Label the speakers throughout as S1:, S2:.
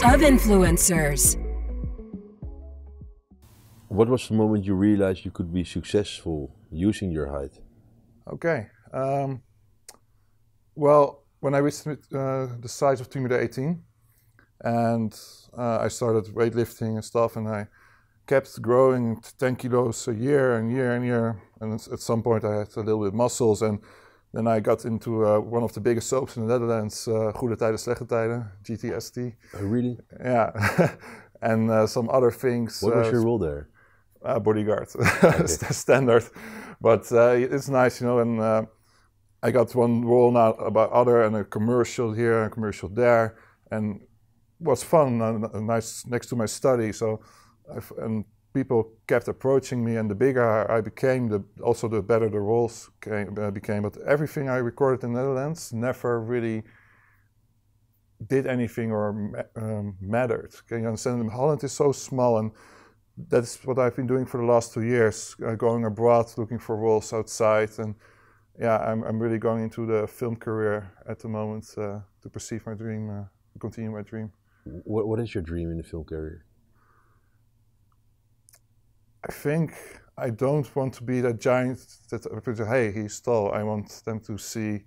S1: of influencers.
S2: What was the moment you realized you could be successful using your height?
S3: Okay. Well, when I reached the size of 2.18 meters, and I started weightlifting and stuff, and I kept growing 10 kilos a year and year and year. And at some point I had a little bit muscles, and then I got into one of the biggest soaps in the Netherlands, Goede Tijden, Slechte Tijden, GTST.
S2: Oh, really?
S3: Yeah. And some other things.
S2: What was your role there?
S3: Bodyguard,
S2: Okay.
S3: standard. But it's nice, you know, and I got one role now about other, and a commercial here and a commercial there, and it was fun, nice next to my study. So, and people kept approaching me, and the bigger I became, also the better the roles became. But everything I recorded in the Netherlands never really did anything or mattered. Can you understand? Holland is so small, and that's what I've been doing for the last 2 years, going abroad, looking for roles outside, and yeah, I'm really going into the film career at the moment to pursue my dream, to continue my dream.
S2: What is your dream in the film career?
S3: I think I don't want to be that giant that people say, hey, he's tall. I want them to see,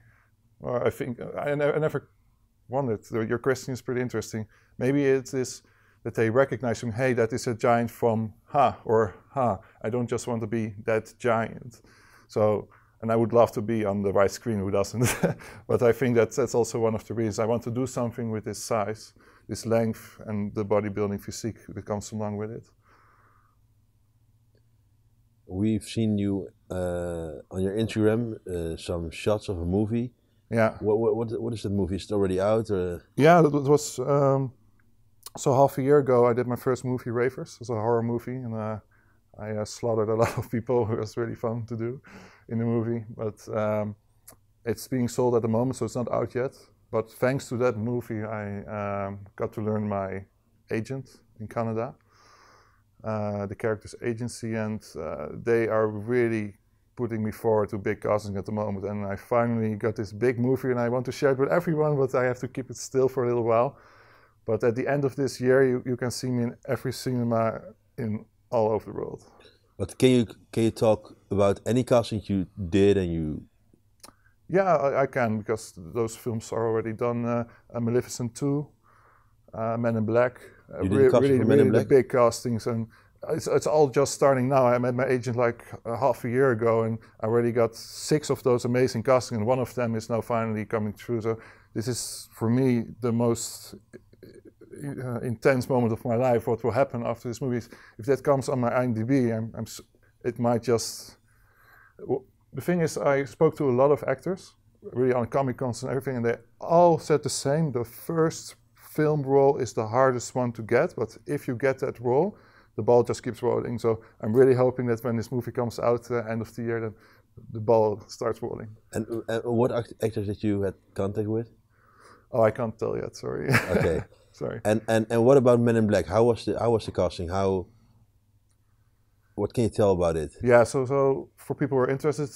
S3: or I think, I never wondered, your question is pretty interesting. Maybe it is that they recognize him, hey, that is a giant from Ha, or Ha. I don't just want to be that giant. So, and I would love to be on the right screen, who doesn't? But I think that's also one of the reasons. I want to do something with this size, this length, and the bodybuilding physique that comes along with it.
S2: We've seen you on your Instagram, some shots of a movie.
S3: Yeah.
S2: What is that movie? Is it already out?
S3: Yeah, it was, so half a year ago I did my first movie, Ravers. It was a horror movie, and I slaughtered a lot of people. It was really fun to do in the movie, but it's being sold at the moment, so it's not out yet. But thanks to that movie, I got to learn my agent in Canada, the character's agency, and they are really putting me forward to big castings at the moment. And I finally got this big movie, and I want to share it with everyone, but I have to keep it still for a little while. But at the end of this year, you can see me in every cinema in all over the world.
S2: But can you talk about any castings you did and you?
S3: Yeah, I can, because those films are already done. Maleficent 2, Men in Black.
S2: You did casting for Men in Black?
S3: The big castings, and it's all just starting now. I met my agent like half a year ago, and I already got 6 of those amazing castings, and one of them is now finally coming through. So this is, for me, the most intense moment of my life. What will happen after this movie? If that comes on my IMDb, it might just. The thing is, I spoke to a lot of actors, really on Comic-Cons and everything, and they all said the same. The first film role is the hardest one to get, but if you get that role, the ball just keeps rolling. So I'm really hoping that when this movie comes out end of the year, that the ball starts rolling.
S2: And what actors did you had contact with?
S3: Oh, I can't tell yet. Sorry.
S2: Okay.
S3: Sorry.
S2: And what about Men in Black? How was the casting? What can you tell about it?
S3: Yeah. So for people who are interested,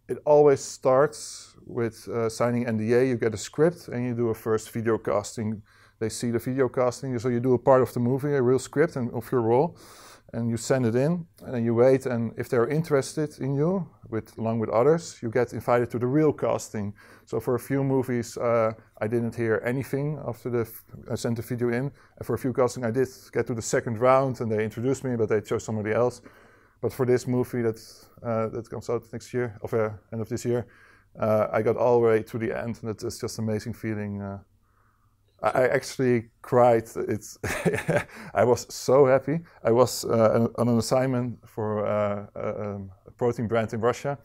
S3: it always starts with signing NDA. You get a script and you do a first video casting. They see the video casting, so you do a part of the movie, a real script and of your role, and you send it in, and then you wait. And if they're interested in you, along with others, you get invited to the real casting. So for a few movies, I didn't hear anything after I sent the video in. And for a few castings, I did get to the second round, and they introduced me, but they chose somebody else. But for this movie that comes out next year, end of this year, I got all the way to the end, and it's just an amazing feeling. I actually cried. I was so happy. I was on an assignment for a protein brand in Russia,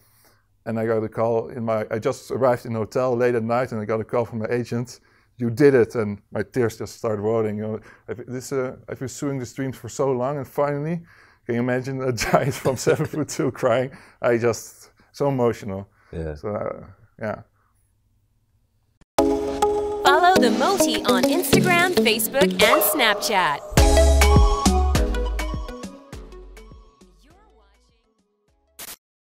S3: and I got a call I just arrived in a hotel late at night, and I got a call from my agent. You did it, and my tears just started rolling. You know, I've been pursuing this dream for so long, and finally, can you imagine a giant from 7'2" crying? So emotional.
S2: Yeah.
S3: So yeah.
S1: Follow the Moti on Instagram, Facebook, and Snapchat.